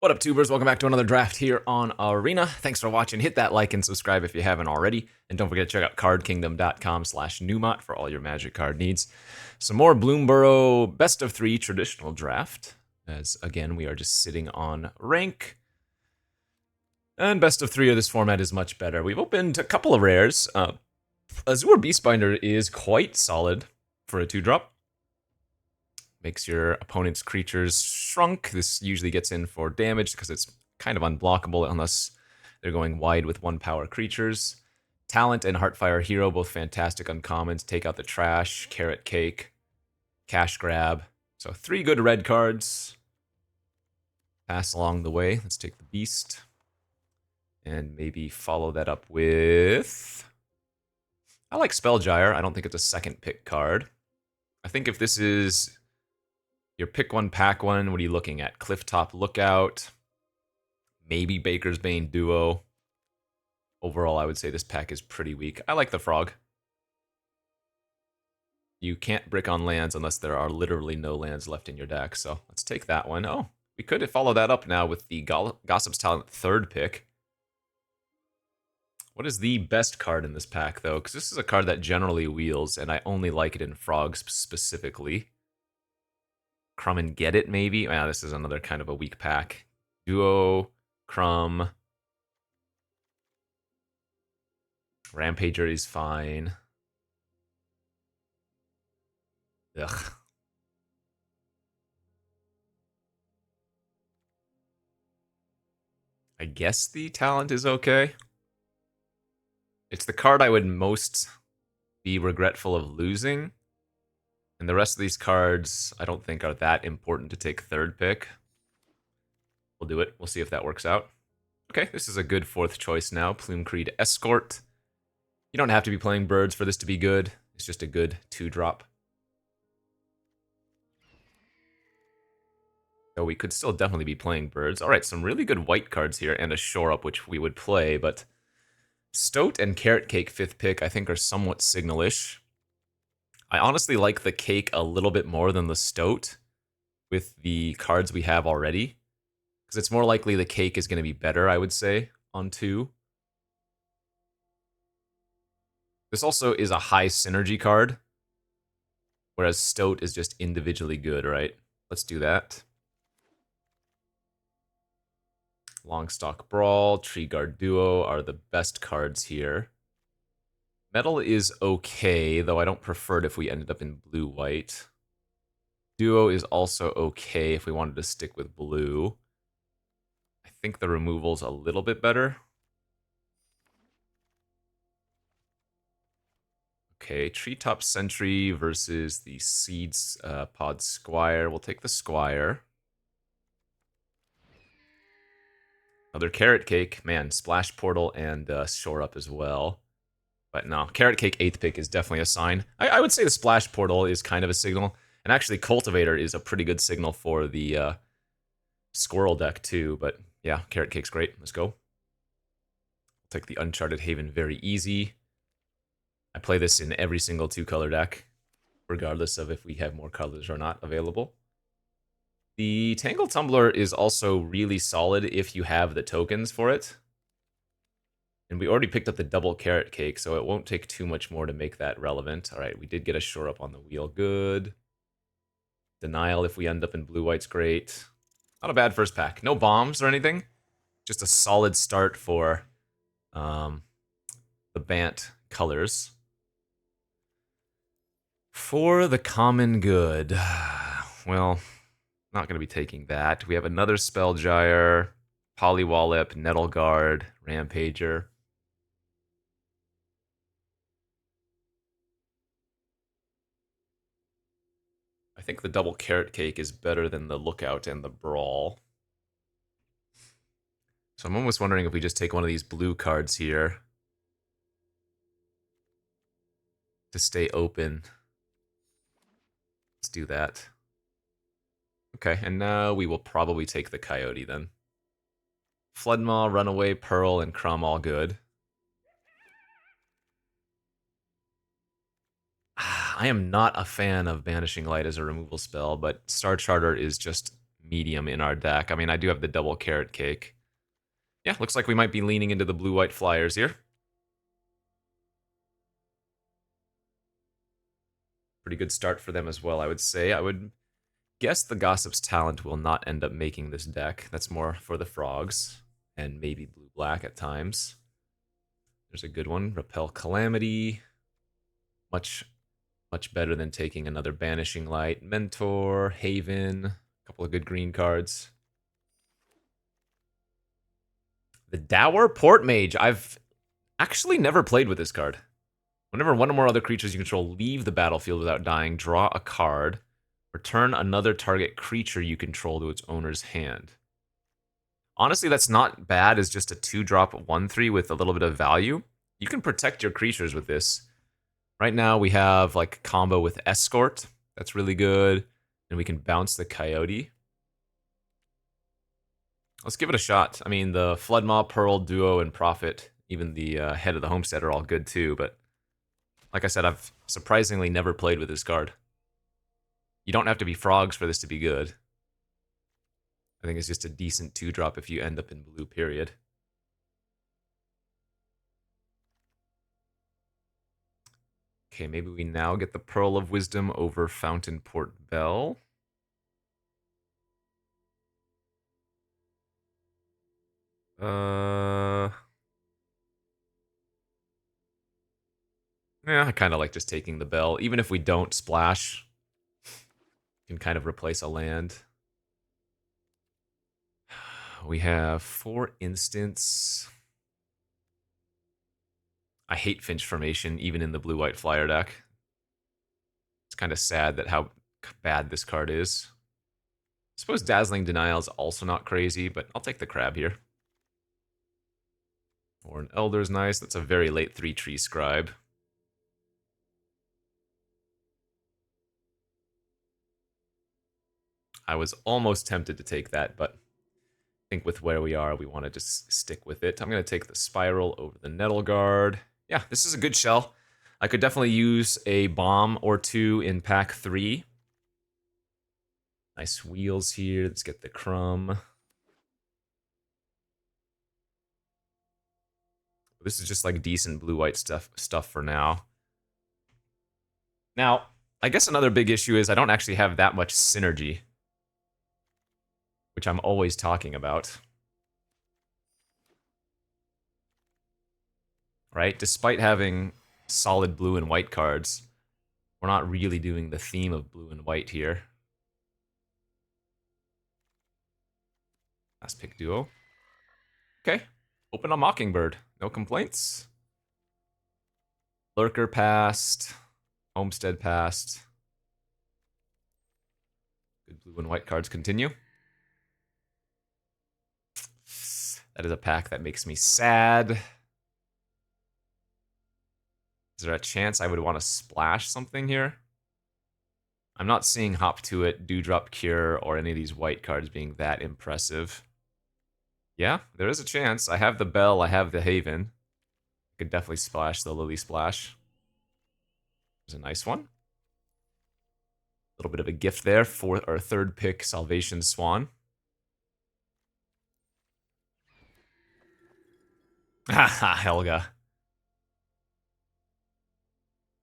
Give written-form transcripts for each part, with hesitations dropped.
What up, tubers? Welcome back to another draft here on Arena. Thanks for watching. Hit that like and subscribe if you haven't already. And don't forget to check out cardkingdom.com/Numot for all your Magic card needs. Some more Bloomburrow best of 3 traditional draft, as again, we are just sitting on rank. And best of 3 of this format is much better. We've opened a couple of rares. Azure Beastbinder is quite solid for a 2-drop. Makes your opponent's creatures shrunk. This usually gets in for damage because it's kind of unblockable unless they're going wide with 1-power creatures. Talent and Heartfire Hero, both fantastic uncommons. Take out the trash, Carrot Cake, Cash Grab. So 3 good red cards. Pass along the way. Let's take the Beast. And maybe follow that up with... I like Spellgyre. I don't think it's a second pick card. I think if this is... your pick one, pack one, what are you looking at? Clifftop Lookout, maybe Baker's Bane Duo. Overall, I would say this pack is pretty weak. I like the Frog. You can't brick on lands unless there are literally no lands left in your deck, so let's take that one. Oh, we could follow that up now with the Gossip's Talent 3rd pick. What is the best card in this pack, though? Because this is a card that generally wheels, and I only like it in Frogs specifically. Crumb and Get It, maybe? Ah, this is another kind of a weak pack. Duo, Crumb. Rampager is fine. Ugh. I guess the talent is okay. It's the card I would most be regretful of losing. And the rest of these cards, I don't think are that important to take 3rd pick. We'll do it. We'll see if that works out. Okay, this is a good 4th choice now. Plume Creed Escort. You don't have to be playing birds for this to be good. It's just a good 2-drop. Though we could still definitely be playing birds. Alright, some really good white cards here and a shore up, which we would play, but Stoat and Carrot Cake 5th pick I think are somewhat signalish. I honestly like the Cake a little bit more than the Stoat with the cards we have already. Because it's more likely the Cake is going to be better, I would say, on 2. This also is a high synergy card, whereas Stoat is just individually good, right? Let's do that. Longstock Brawl, Tree Guard Duo are the best cards here. Metal is okay, though I don't prefer it if we ended up in blue-white. Duo is also okay if we wanted to stick with blue. I think the removal's a little bit better. Okay, Treetop Sentry versus the Seeds Pod Squire. We'll take the Squire. Another Carrot Cake. Man, Splash Portal and Shore Up as well. But no, Carrot Cake 8th pick is definitely a sign. I would say the Splash Portal is kind of a signal. And actually, Cultivator is a pretty good signal for the Squirrel deck, too. But yeah, Carrot Cake's great. Let's go. I'll take the Uncharted Haven very easy. I play this in every single 2-color deck, regardless of if we have more colors or not available. The Tangle Tumbler is also really solid if you have the tokens for it. And we already picked up the double Carrot Cake, so it won't take too much more to make that relevant. Alright, we did get a Shore Up on the wheel. Good. Denial if we end up in blue-white's great. Not a bad first pack. No bombs or anything. Just a solid start for the Bant colors. For the common good. Well, not going to be taking that. We have another Spellgyre, Polywallop, Nettleguard, Rampager. I think the double Carrot Cake is better than the Lookout and the Brawl. So I'm almost wondering if we just take one of these blue cards here to stay open. Let's do that. Okay, and now we will probably take the Coyote then. Floodmaw, Runaway, Pearl, and Crumb all good. I am not a fan of Banishing Light as a removal spell, but Star Charter is just medium in our deck. I mean, I do have the double carrot cake. Yeah, looks like we might be leaning into the blue-white flyers here. Pretty good start for them as well, I would say. I would guess the Gossip's Talent will not end up making this deck. That's more for the frogs, and maybe blue-black at times. There's a good one. Repel Calamity. Much better than taking another Banishing Light. Mentor, Haven, a couple of good green cards. The Dour Port Mage. I've actually never played with this card. Whenever one or more other creatures you control leave the battlefield without dying, draw a card. Return another target creature you control to its owner's hand. Honestly, that's not bad as just a 2-drop 1/3 with a little bit of value. You can protect your creatures with this. Right now we have like combo with Escort. That's really good. And we can bounce the Coyote. Let's give it a shot. I mean, the Floodmaw, Pearl, Duo, and Prophet, even the Head of the Homestead are all good too, but like I said, I've surprisingly never played with this card. You don't have to be frogs for this to be good. I think it's just a decent 2-drop if you end up in blue, period. Okay, maybe we now get the Pearl of Wisdom over Fountain Port Bell. Yeah, I kind of like just taking the Bell. Even if we don't splash, can kind of replace a land. We have 4 instants. I hate Finch Formation, even in the blue-white flyer deck. It's kind of sad that how bad this card is. I suppose Dazzling Denial is also not crazy, but I'll take the crab here. Or an Elder's nice. That's a very late 3-tree Scribe. I was almost tempted to take that, but I think with where we are, we want to just stick with it. I'm going to take the Spiral over the Nettle Guard. Yeah, this is a good shell. I could definitely use a bomb or 2 in pack 3. Nice wheels here. Let's get the crumb. This is just like decent blue-white stuff for now. Now, I guess another big issue is I don't actually have that much synergy, which I'm always talking about. Right? Despite having solid blue and white cards, we're not really doing the theme of blue and white here. Last pick duo. Okay. Open a Mockingbird. No complaints. Lurker passed. Homestead passed. Good blue and white cards continue. That is a pack that makes me sad. Is there a chance I would want to splash something here? I'm not seeing Hop to It, Dewdrop Cure, or any of these white cards being that impressive. Yeah, there is a chance. I have the Bell, I have the Haven. I could definitely splash the Lily Splash. There's a nice one. A little bit of a gift there for our 3rd pick, Salvation Swan. Haha, Helga.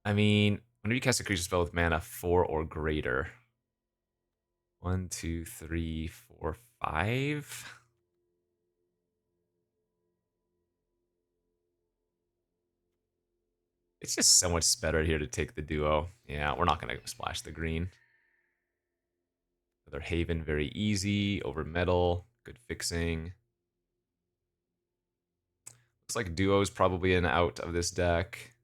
I mean, whenever you cast a creature spell with mana 4 or greater. 1, 2, 3, 4, 5. It's just so much better here to take the duo. Yeah, we're not going to splash the green. Another Haven, very easy. Over Metal, good fixing. Looks like duo's probably an out of this deck.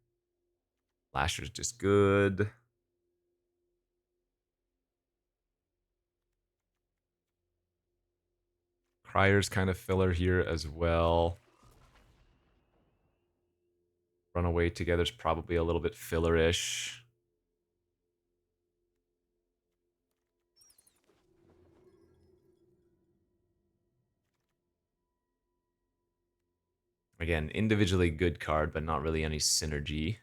Lasher's just good. Crier's kind of filler here as well. Runaway Together's probably a little bit filler-ish. Again, individually good card, but not really any synergy.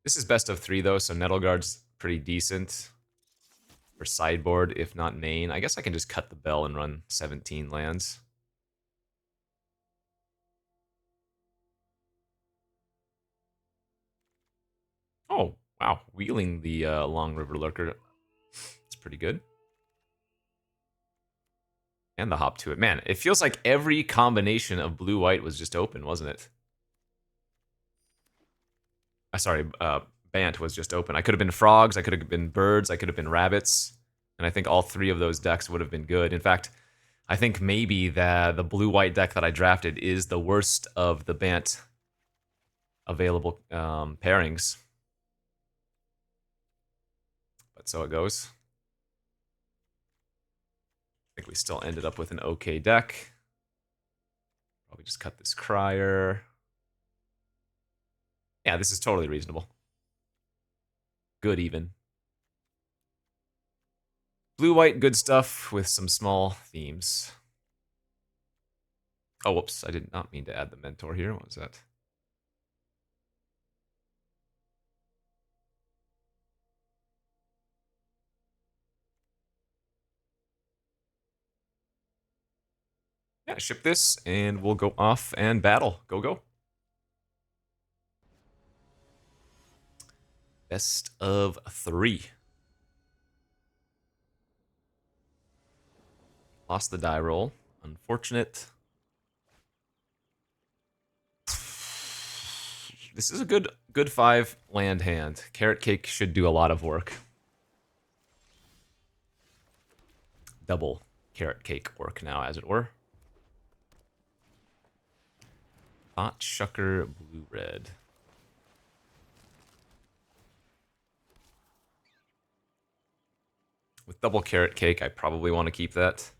This is best of 3 though, so Nettleguard's pretty decent. for sideboard, if not main. I guess I can just cut the bell and run 17 lands. Oh, wow. Wheeling the Long River Lurker. It's pretty good. And the hop to it. Man, it feels like every combination of blue-white was just open, wasn't it? Sorry, Bant was just open. I could have been frogs, I could have been birds, I could have been rabbits. And I think all three of those decks would have been good. In fact, I think maybe the blue-white deck that I drafted is the worst of the Bant available pairings. But so it goes. I think we still ended up with an okay deck. Probably just cut this Crier. Yeah, this is totally reasonable. Good even. Blue-white, good stuff with some small themes. Oh, whoops, I did not mean to add the Mentor here. What was that? Yeah, ship this, and we'll go off and battle. Go, go. Best of 3. Lost the die roll. Unfortunate. This is a good 5 land hand. Carrot Cake should do a lot of work. Double Carrot Cake work now, as it were. Thought Shucker blue-red. With double Carrot Cake, I probably want to keep that.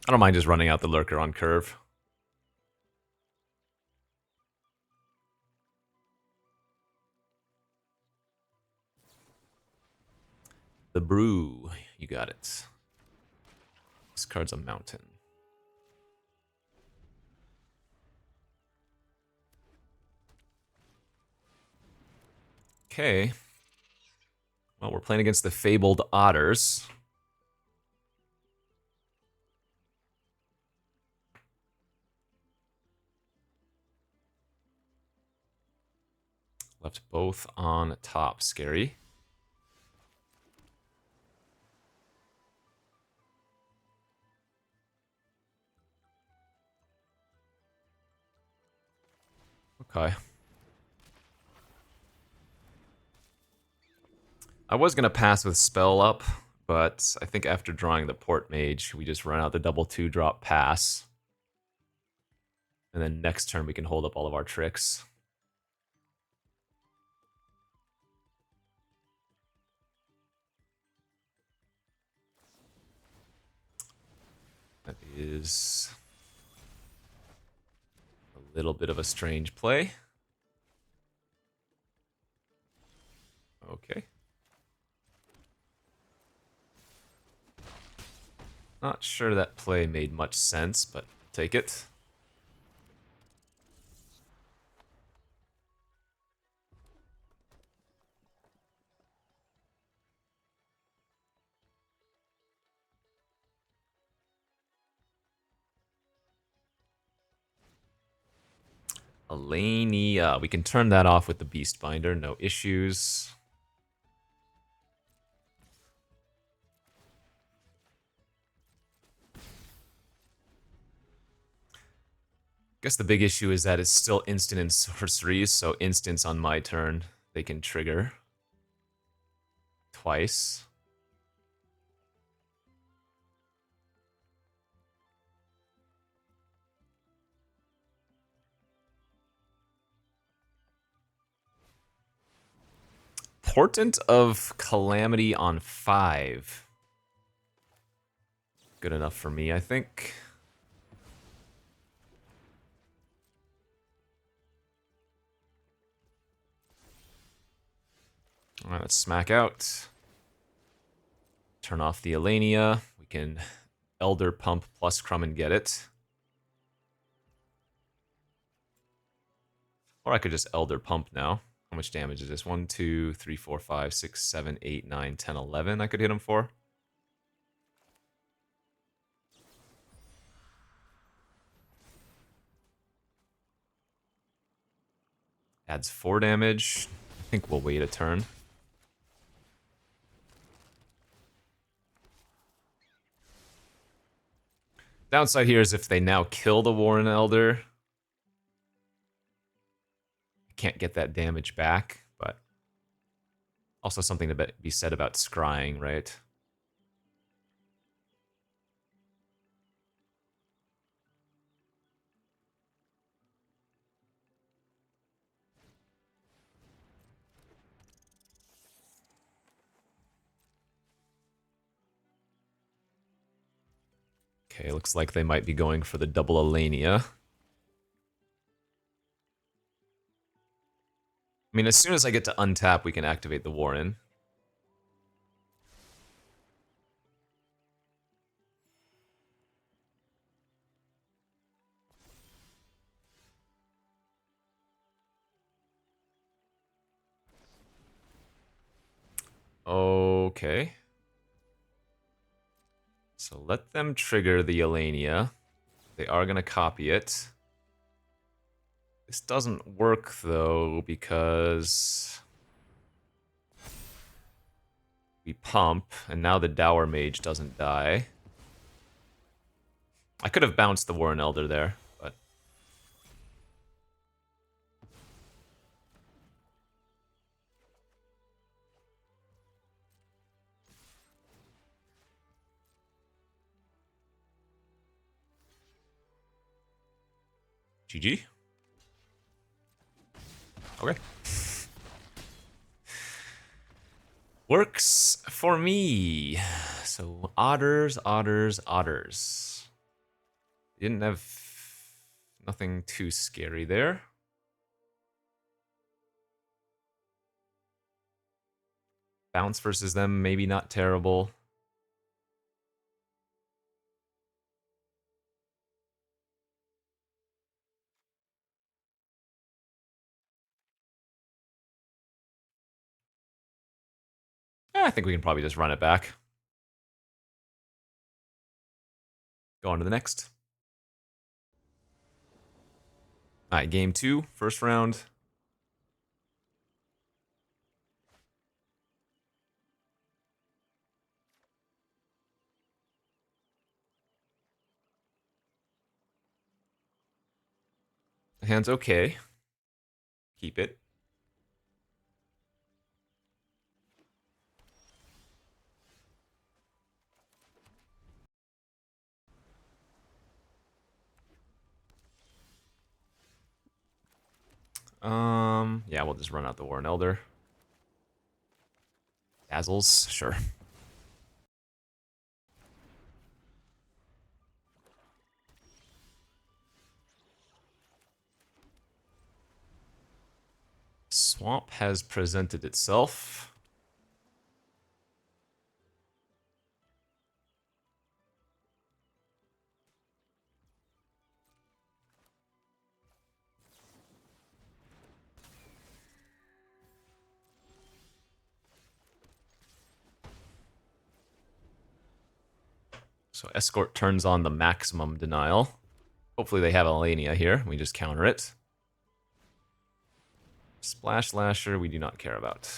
I don't mind just running out the Lurker on curve. The Brew. You got it. This card's a mountain. Okay. Well, we're playing against the Fabled Otters. Left both on top. Scary. Okay. I was going to pass with Spell up, but I think after drawing the Port Mage, we just run out the double 2-drop pass. And then next turn we can hold up all of our tricks. That is a little bit of a strange play. Okay. Not sure that play made much sense, but take it. Alania. We can turn that off with the Beast Binder, no issues. Guess the big issue is that it's still instant and sorceries, so instants on my turn, they can trigger twice. Portent of Calamity on 5. Good enough for me, I think. Alright, let's smack out. Turn off the Alania. We can Elder Pump plus Crumb and get it. Or I could just Elder Pump now. How much damage is this? 1, 2, 3, 4, 5, 6, 7, 8, 9, 10, 11 I could hit him for. Adds 4 damage. I think we'll wait a turn. Downside here is if they now kill the Warren Elder, I can't get that damage back, but also something to be said about scrying, right? Okay, looks like they might be going for the double Alania. I mean, as soon as I get to untap, we can activate the Warren. Okay. So let them trigger the Alania. They are going to copy it. This doesn't work, though, because we pump, and now the Dower Mage doesn't die. I could have bounced the Warren Elder there, but... GG. Okay. Works for me. So, otters, otters, otters. Didn't have nothing too scary there. Bounce versus them, maybe not terrible. I think we can probably just run it back. Go on to the next. Alright, game 2, first round. The hand's okay. Keep it. Yeah, we'll just run out the Warren Elder. Dazzles, sure. Swamp has presented itself. So Escort turns on the maximum denial. Hopefully they have Alania here. We just counter it. Splash Lasher, we do not care about.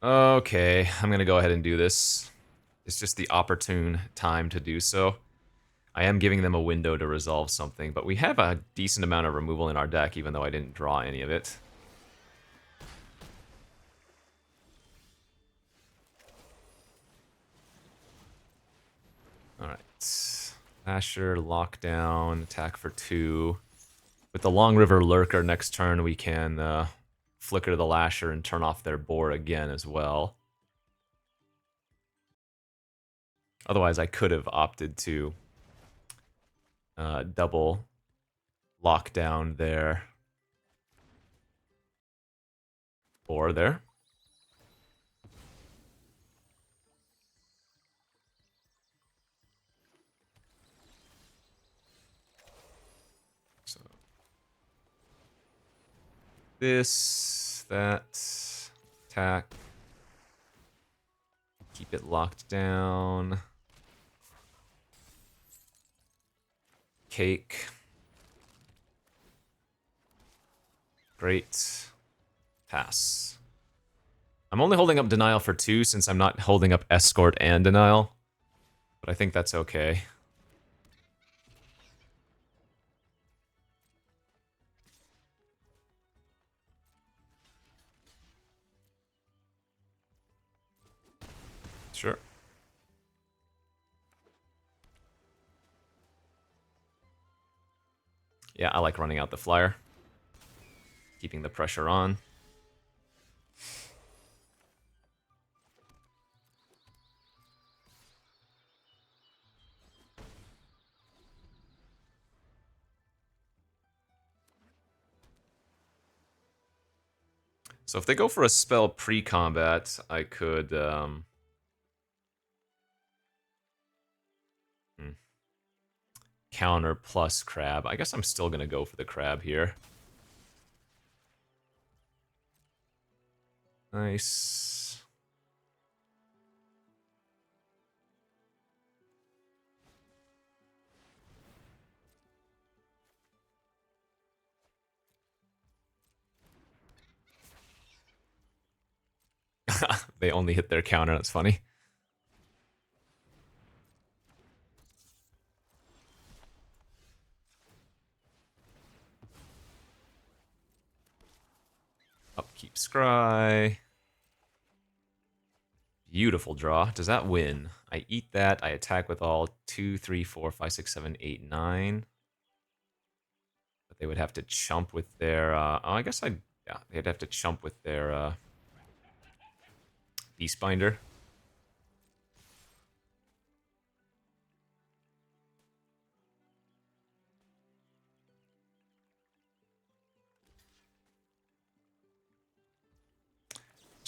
Okay, I'm gonna go ahead and do this. It's just the opportune time to do so. I am giving them a window to resolve something, but we have a decent amount of removal in our deck, even though I didn't draw any of it. Alright. Asher, lockdown, attack for 2. With the Long River Lurker next turn, we can flicker the Lasher and turn off their board again as well. Otherwise, I could have opted to double lock down their or there. So this, that, attack. Keep it locked down. Cake. Great. Pass. I'm only holding up Denial for 2 since I'm not holding up Escort and Denial. But I think that's okay. Sure. Yeah, I like running out the flyer. Keeping the pressure on. So if they go for a spell pre-combat, I could... counter plus crab. I guess I'm still going to go for the crab here. Nice. They only hit their counter, that's funny. Upkeep Scry. Beautiful draw. Does that win? I eat that. I attack with all 2, 3, 4, 5, 6, 7, 8, 9. But they would have to chump with their... oh, I guess I'd... Yeah, they'd have to chump with their Beastbinder.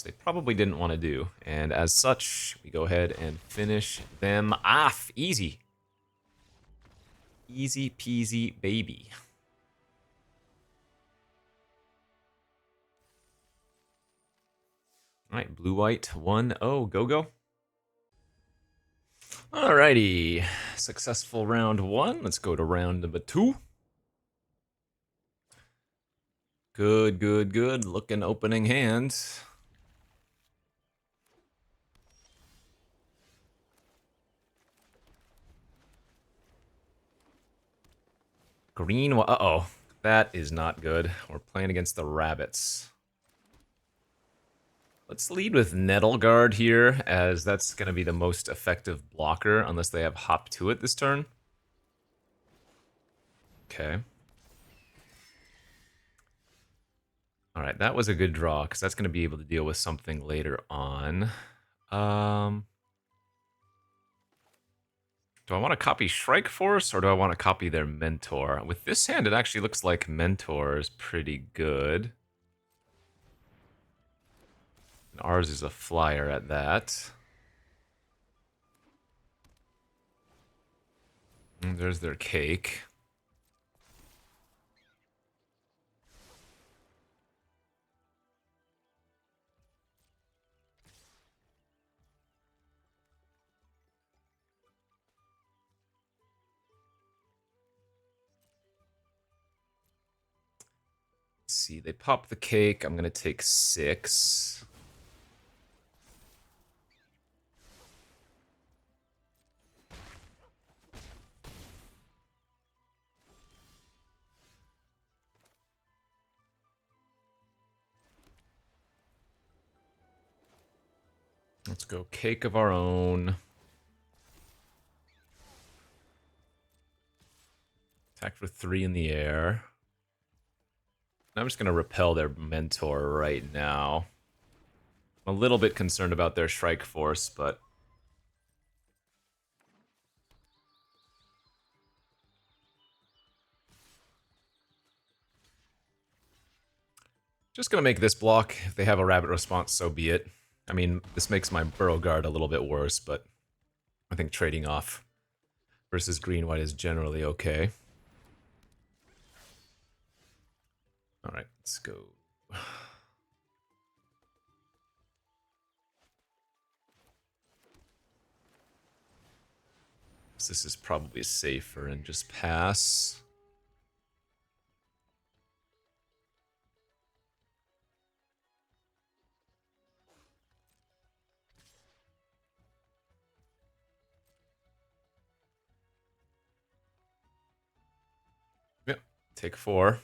They probably didn't want to do. And as such, we go ahead and finish them off. Easy. Easy peasy baby. Alright, blue-white 1-0. Go. Alrighty. Successful round 1. Let's go to round number 2. Good. Looking opening hand. Green, uh-oh. That is not good. We're playing against the rabbits. Let's lead with Nettleguard here, as that's going to be the most effective blocker, unless they have Hop to it this turn. Okay. Alright, that was a good draw, because that's going to be able to deal with something later on. Do I want to copy Shrike Force, or do I want to copy their Mentor? With this hand, it actually looks like Mentor is pretty good. And ours is a flyer at that. And there's their cake. Let's see, they pop the cake. I'm going to take 6. Let's go cake of our own. Attack for 3 in the air. I'm just going to repel their Mentor right now. I'm a little bit concerned about their Shrike Force, but Just gonna make this block. If they have a rabbit response, so be it. I mean, this makes my burrow guard a little bit worse, but I think trading off versus green-white is generally okay. Alright, let's go. This is probably safer and just pass. Yep, take 4.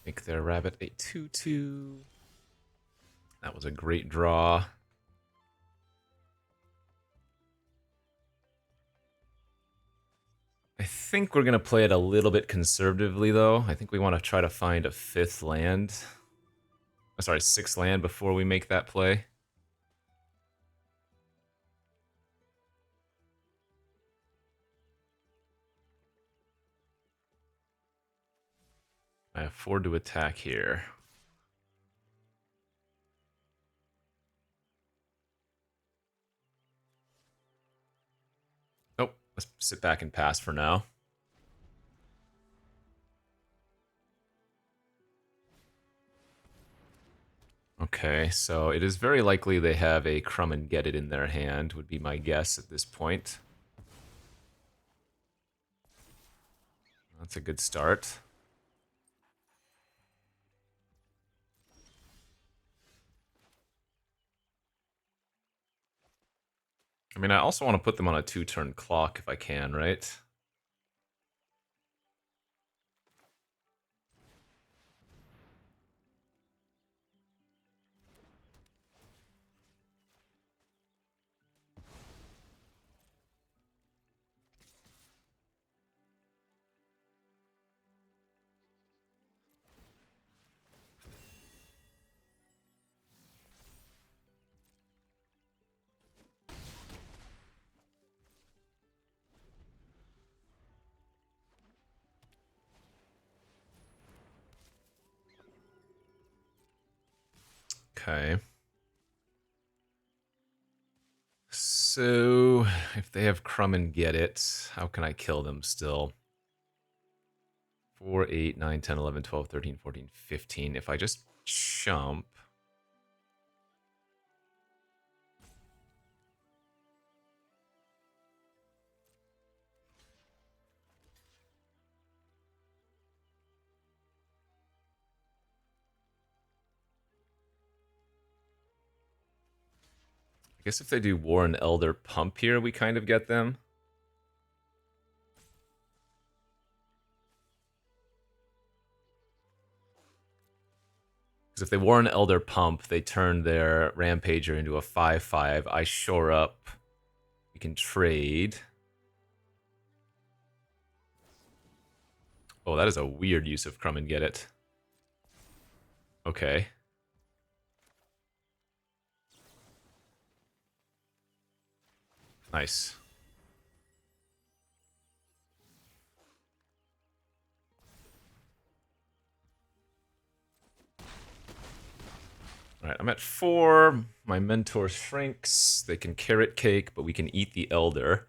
Make their rabbit a 2/2. That was a great draw. I think we're going to play it a little bit conservatively, though. I think we want to try to find a 5th land. Oh, sorry, 6th land before we make that play. I afford to attack here. Nope, let's sit back and pass for now. Okay, so it is very likely they have a Crumb and Get It in their hand, would be my guess at this point. That's a good start. I mean, I also want to put them on a 2-turn clock if I can, right? Okay. So, if they have Crumb and Get It, how can I kill them still? 4, 8, 9, 10, 11, 12, 13, 14, 15. If I just chump... I guess if they do War and Elder Pump here, we kind of get them. Because if they War and Elder Pump, they turn their Rampager into a 5/5. I shore up. We can trade. Oh, that is a weird use of Crumb and Get It. Okay. Nice. Alright, I'm at 4. My mentor shrinks. They can Carrot Cake, but we can eat the Elder.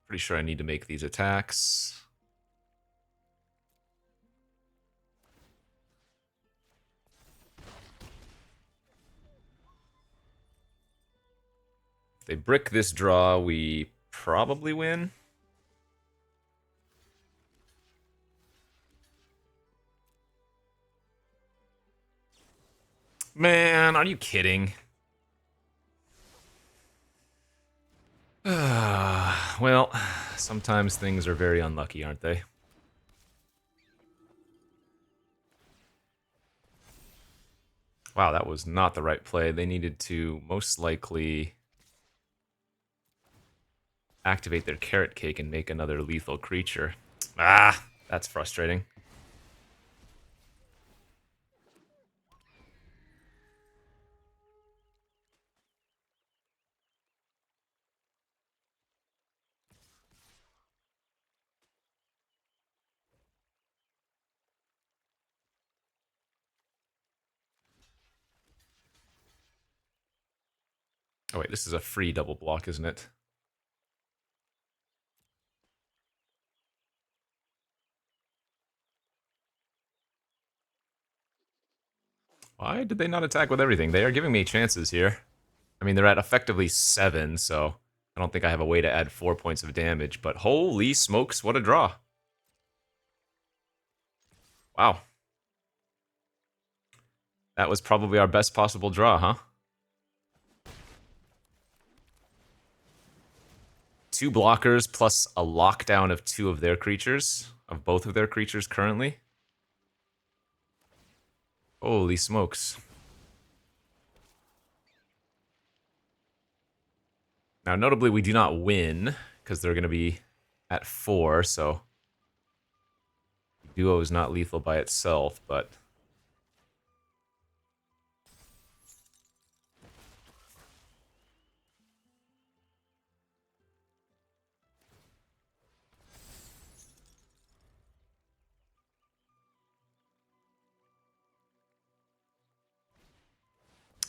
Pretty sure I need to make these attacks. If they brick this draw, we probably win. Man, are you kidding? Well, sometimes things are very unlucky, aren't they? Wow, that was not the right play. They needed to most likely activate their carrot cake and make another lethal creature. Ah, that's frustrating. Oh wait, this is a free double block, isn't it? Why did they not attack with everything? They are giving me chances here. I mean, they're at effectively 7, so I don't think I have a way to add 4 points of damage, but holy smokes, what a draw. Wow. That was probably our best possible draw, huh? 2 blockers plus a lockdown of 2 of their creatures, of both of their creatures currently. Holy smokes. Now, notably, we do not win, because they're going to be at 4, so duo is not lethal by itself, but...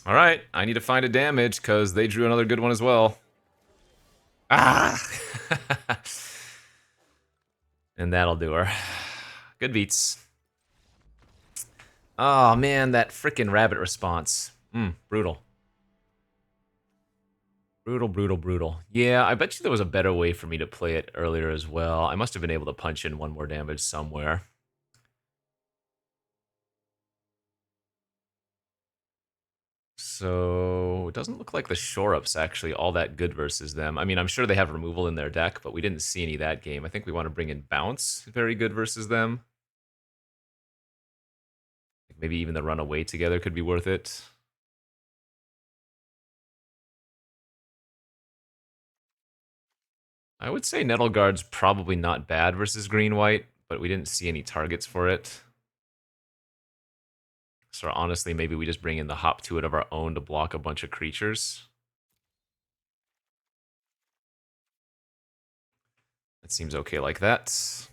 Alright, I need to find a damage, because they drew another good one as well. Ah! And that'll do her. Good beats. Oh man, that frickin' rabbit response. Brutal. Brutal, brutal, brutal. Yeah, I bet you there was a better way for me to play it earlier as well. I must have been able to punch in 1 more damage somewhere. So, it doesn't look like the shore-up's actually all that good versus them. I mean, I'm sure they have removal in their deck, but we didn't see any that game. I think we want to bring in bounce, very good versus them. Maybe even the run away together could be worth it. I would say Nettleguard's probably not bad versus green-white, but we didn't see any targets for it. So honestly, maybe we just bring in the hop to it of our own to block a bunch of creatures. That seems okay like that.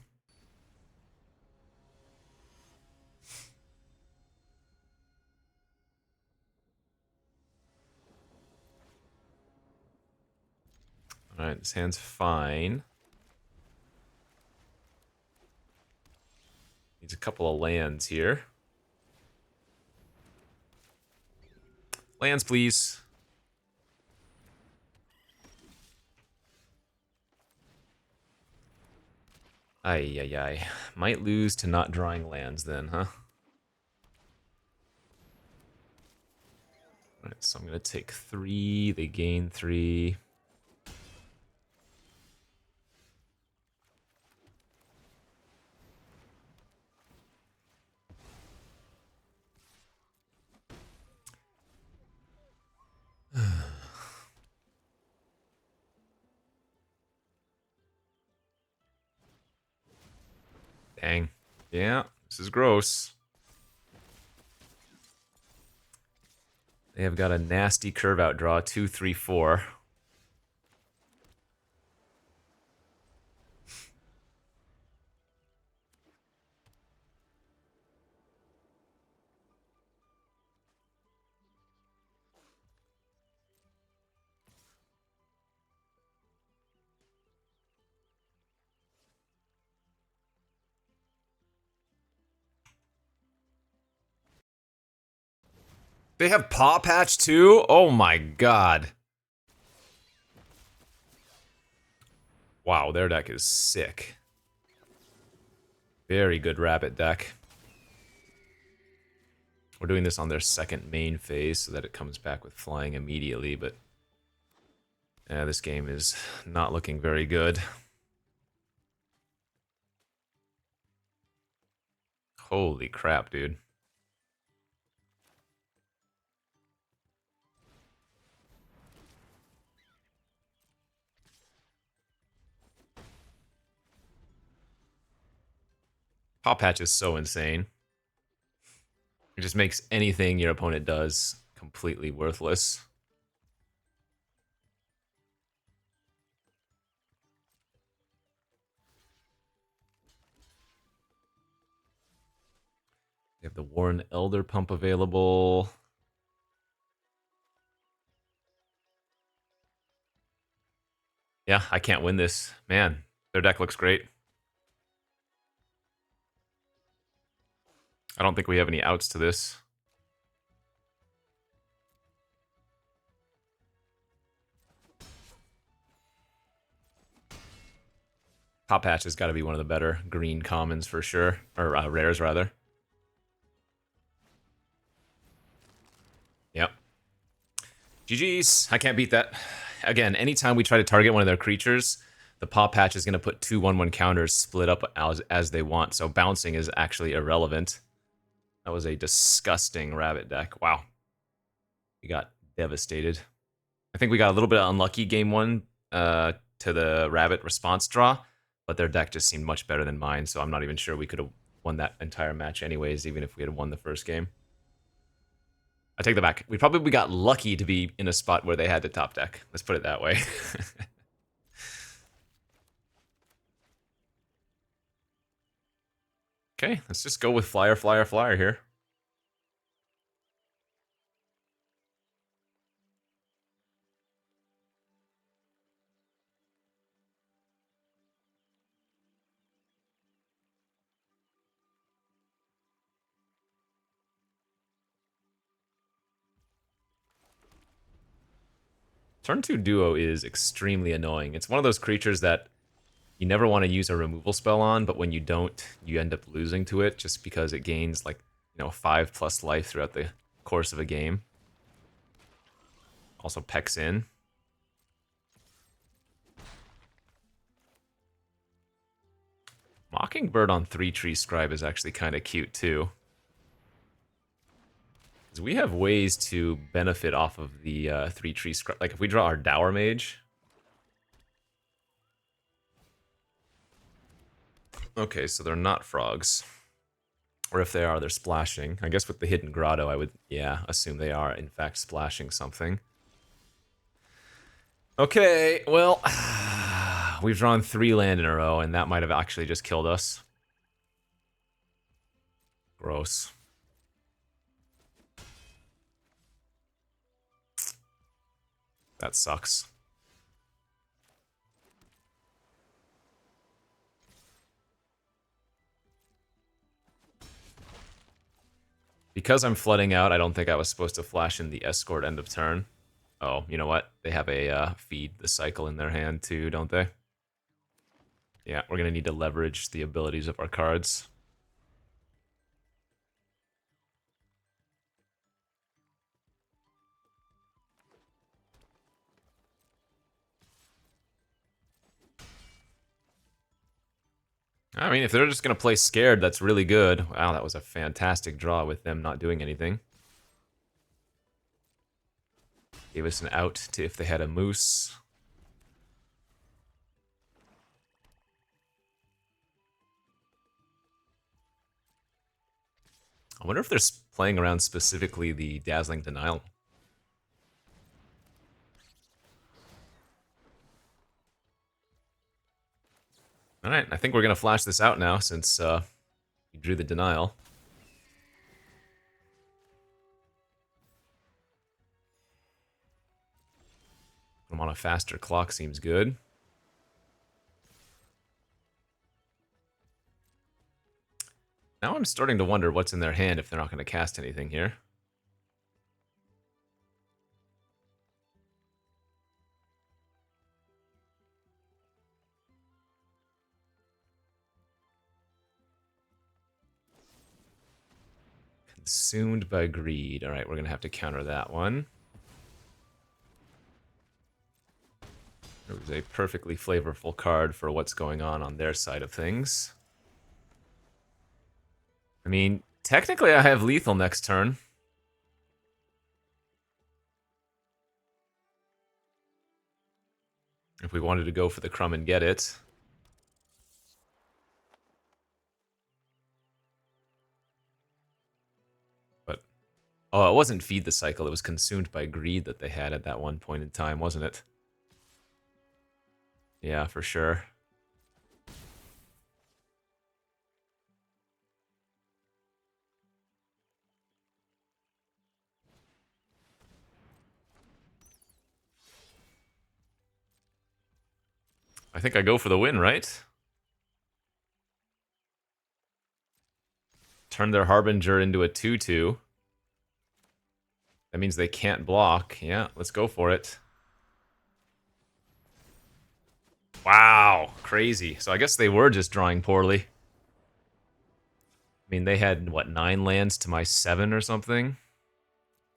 Alright, this hand's fine. Needs a couple of lands here. Lands, please. Ay, ay, ay. Might lose to not drawing lands then, huh? Alright, so I'm gonna take 3. They gain 3. Dang. Yeah, this is gross. They have got a nasty curve out draw, 2, 3, 4. They have Paw Patch too? Oh my god. Wow, their deck is sick. Very good rabbit deck. We're doing this on their second main phase so that it comes back with flying immediately, but yeah, this game is not looking very good. Holy crap, dude. Paw Patch is so insane. It just makes anything your opponent does completely worthless. We have the Warren Elder Pump available. Yeah, I can't win this. Man, their deck looks great. I don't think we have any outs to this. Top Hatch has got to be one of the better green commons for sure. Or rares, rather. Yep. GG's. I can't beat that. Again, anytime we try to target one of their creatures, the Paw Patch is going to put 2/1/1 counters split up as they want, so bouncing is actually irrelevant. That was a disgusting rabbit deck. Wow. We got devastated. I think we got a little bit unlucky game one to the rabbit response draw, but their deck just seemed much better than mine, so I'm not even sure we could have won that entire match anyways, even if we had won the first game. I take that back. We probably got lucky to be in a spot where they had the top deck. Let's put it that way. Okay, let's just go with flyer, flyer, flyer here. Turn 2 Duo is extremely annoying. It's one of those creatures that you never want to use a removal spell on, but when you don't, you end up losing to it just because it gains, like, 5+ life throughout the course of a game. Also pecks in. Mockingbird on 3-Tree Scribe is actually kind of cute too. Because we have ways to benefit off of the 3-Tree Scribe. Like if we draw our Dower Mage. Okay, so they're not frogs. Or if they are, they're splashing. I guess with the Hidden Grotto, I would, assume they are, in fact, splashing something. Okay, well, we've drawn 3 land in a row, and that might have actually just killed us. Gross. That sucks. Because I'm flooding out, I don't think I was supposed to flash in the Escort end of turn. Oh, you know what? They have a Feed the Cycle in their hand too, don't they? Yeah, we're going to need to leverage the abilities of our cards. I mean, if they're just going to play scared, that's really good. Wow, that was a fantastic draw with them not doing anything. Gave us an out to if they had a Moose. I wonder if they're playing around specifically the Dazzling Denial. Alright, I think we're going to flash this out now since we drew the Denial. Put them on a faster clock seems good. Now I'm starting to wonder what's in their hand if they're not going to cast anything here. Consumed by Greed. Alright, we're going to have to counter that one. It was a perfectly flavorful card for what's going on their side of things. I mean, technically I have lethal next turn. If we wanted to go for the crumb and get it. Oh, it wasn't Feed the Cycle. It was Consumed by Greed that they had at that one point in time, wasn't it? Yeah, for sure. I think I go for the win, right? Turn their Harbinger into a 2/2. That means they can't block. Yeah, let's go for it. Wow, crazy. So I guess they were just drawing poorly. I mean, they had, what, 9 lands to my 7 or something?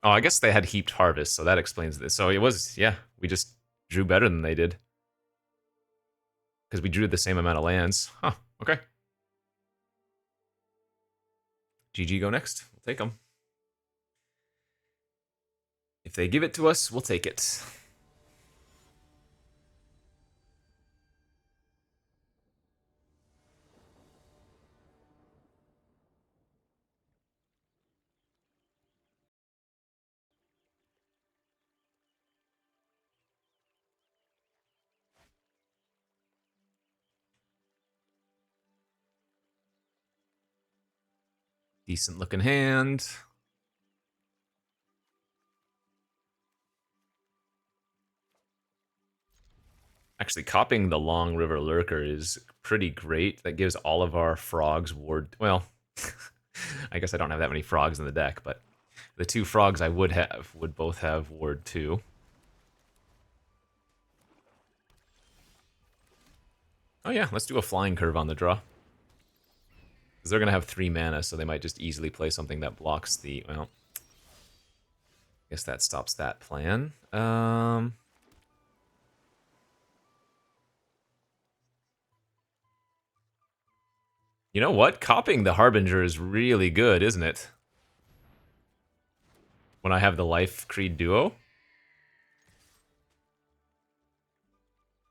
Oh, I guess they had Heaped Harvest, so that explains this. So it was, yeah, we just drew better than they did. Because we drew the same amount of lands. Huh, okay. GG go next. We'll take them. If they give it to us, we'll take it. Decent looking hand. Actually, copying the Long River Lurker is pretty great. That gives all of our frogs ward. Well, I guess I don't have that many frogs in the deck, but the 2 frogs I would have would both have ward 2. Oh yeah, let's do a flying curve on the draw. Because they're going to have 3 mana, so they might just easily play something that blocks the... Well, I guess that stops that plan. You know what? Copying the Harbinger is really good, isn't it? When I have the Life Creed Duo.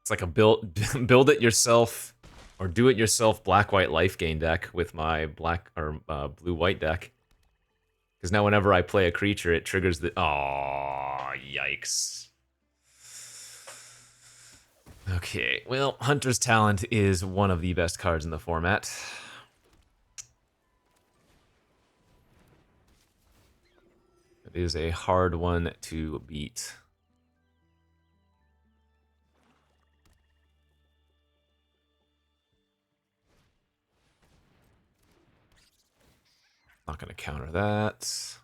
It's like a build it yourself or do it yourself black-white life gain deck with my black or blue-white deck. Because now whenever I play a creature, it triggers the... Oh, yikes. Okay, well, Hunter's Talent is one of the best cards in the format. It is a hard one to beat. Not going to counter that.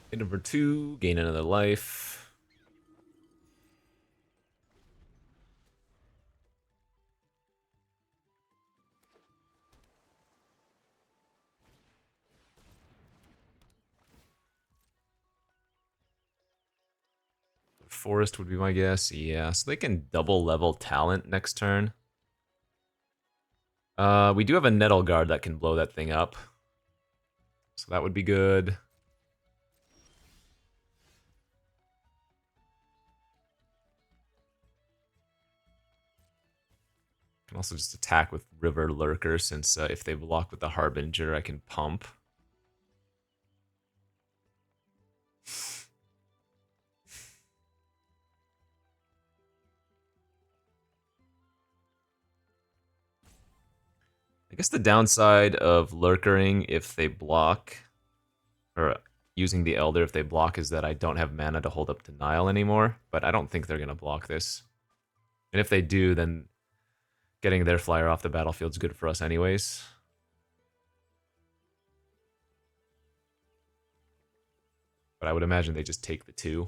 Hit number 2, gain another life. Forest would be my guess. Yeah, so they can double level talent next turn. We do have a Nettle Guard that can blow that thing up. So that would be good. Can also just attack with River Lurker, since if they block with the Harbinger, I can pump. I guess the downside of Lurkering if they block, or using the Elder if they block, is that I don't have mana to hold up Denial anymore, but I don't think they're going to block this. And if they do, then getting their flyer off the battlefield's good for us anyways. But I would imagine they just take the 2.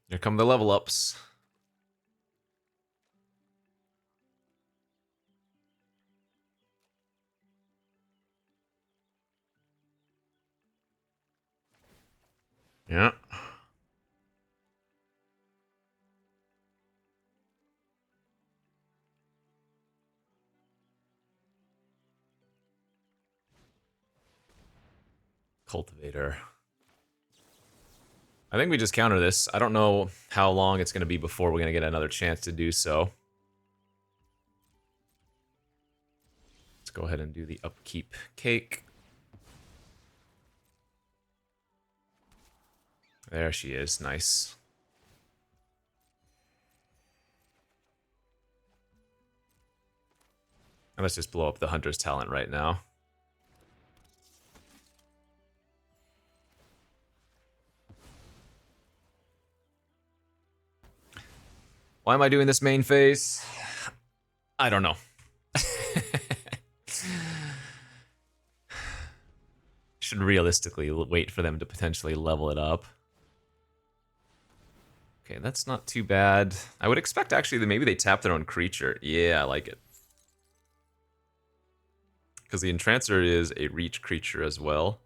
Here come the level ups. Yeah. Cultivator. I think we just counter this. I don't know how long it's going to be before we're going to get another chance to do so. Let's go ahead and do the upkeep cake. There she is. Nice. And let's just blow up the Hunter's Talent right now. Why am I doing this main phase? I don't know. Should realistically wait for them to potentially level it up. Okay, that's not too bad. I would expect actually that maybe they tap their own creature. Yeah, I like it. Because the Entrancer is a reach creature as well.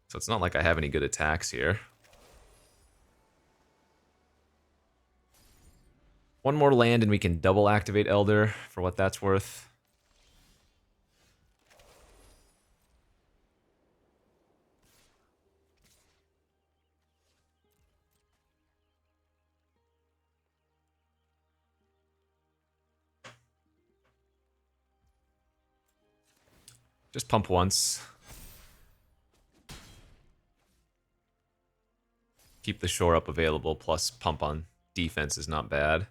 So it's not like I have any good attacks here. One more land and we can double activate Elder for what that's worth. Just pump once. Keep the shore up available, plus pump on defense is not bad.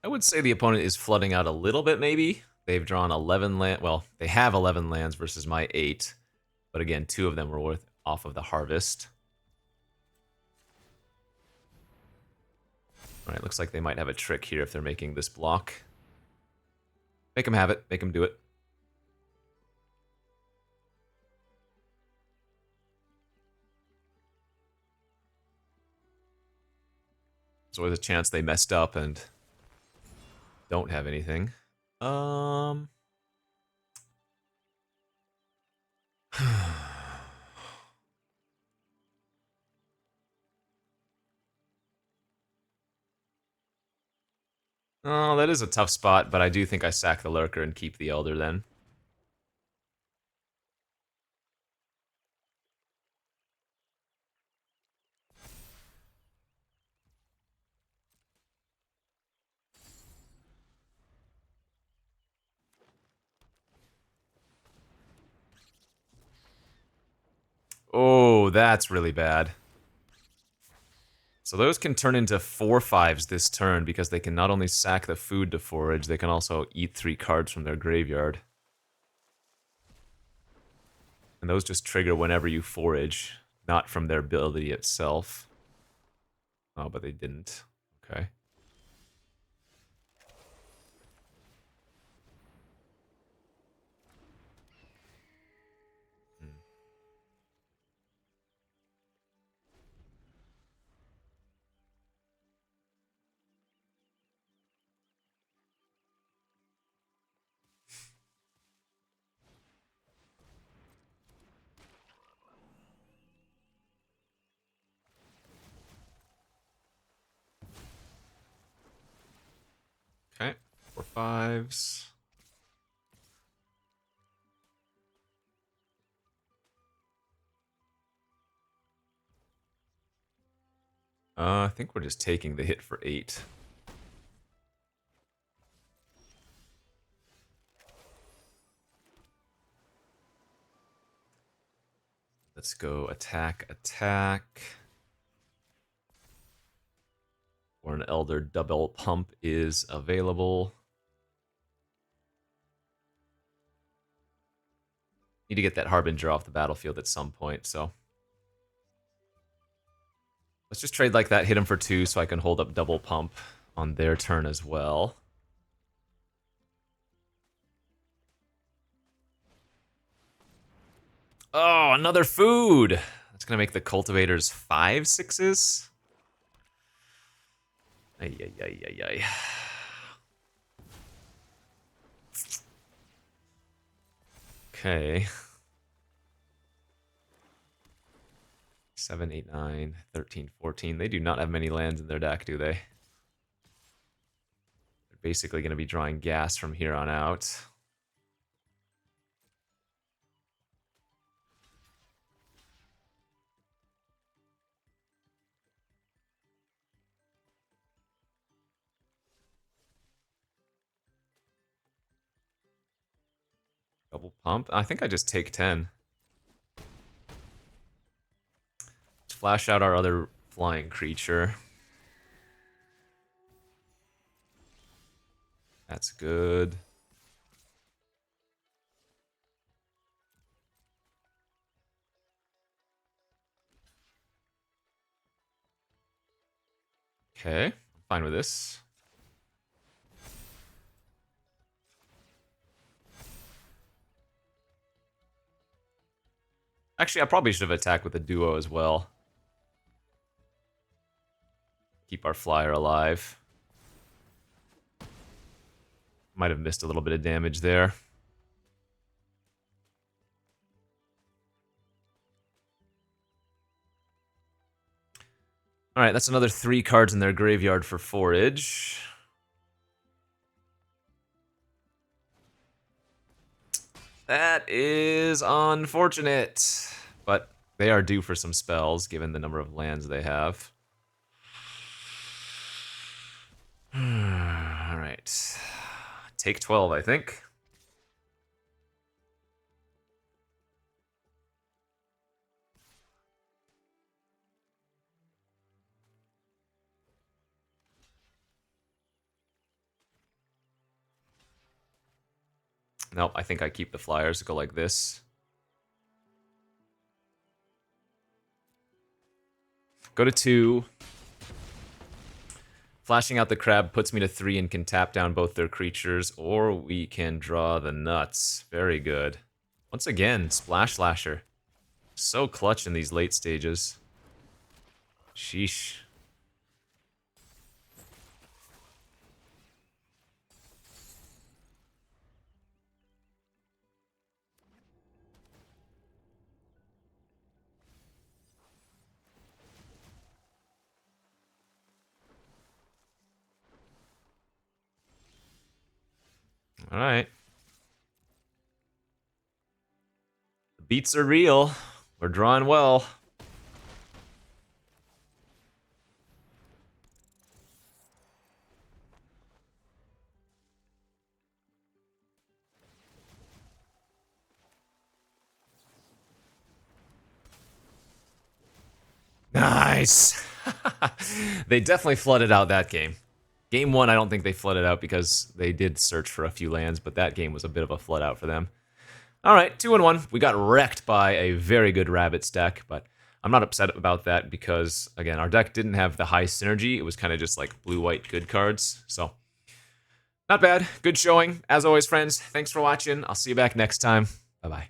I would say the opponent is flooding out a little bit, maybe. They've drawn 11 land. Well, they have 11 lands versus my 8. But again, 2 of them were worth off of the harvest. Alright, looks like they might have a trick here if they're making this block. Make them have it. Make them do it. There's always a chance they messed up and don't have anything. Oh, that is a tough spot, but I do think I sack the Lurker and keep the Elder then. Oh, that's really bad. So those can turn into 4/5s this turn because they can not only sack the food to forage, they can also eat 3 cards from their graveyard. And those just trigger whenever you forage, not from their ability itself. Oh, but they didn't. Okay. Okay. 4/5s. I think we're just taking the hit for 8. Let's go attack, attack. Or an Elder double pump is available. Need to get that Harbinger off the battlefield at some point, so. Let's just trade like that, hit him for 2 so I can hold up double pump on their turn as well. Oh, another food! That's gonna make the cultivators 5/6s? Ay, ay, ay, ay, ay. Okay. 7, 8, 9, 13, 14. They do not have many lands in their deck, do they? They're basically going to be drawing gas from here on out. Double pump? I think I just take 10. Let's flash out our other flying creature. That's good. Okay, I'm fine with this. Actually, I probably should have attacked with a duo as well. Keep our flyer alive. Might have missed a little bit of damage there. Alright, that's another 3 cards in their graveyard for forage. That is unfortunate. But they are due for some spells, given the number of lands they have. Alright. Take 12, I think. Nope, I think I keep the flyers, go like this. Go to 2. Flashing out the crab puts me to 3 and can tap down both their creatures, or we can draw the nuts. Very good. Once again, Splash Slasher. So clutch in these late stages. Sheesh. Alright. The beats are real. We're drawing well. Nice! They definitely flooded out that game. Game 1, I don't think they flooded out because they did search for a few lands, but that game was a bit of a flood out for them. Alright, 2-1. We got wrecked by a very good Rabbits deck, but I'm not upset about that because, again, our deck didn't have the high synergy. It was kind of just like blue-white good cards, so not bad. Good showing. As always, friends, thanks for watching. I'll see you back next time. Bye-bye.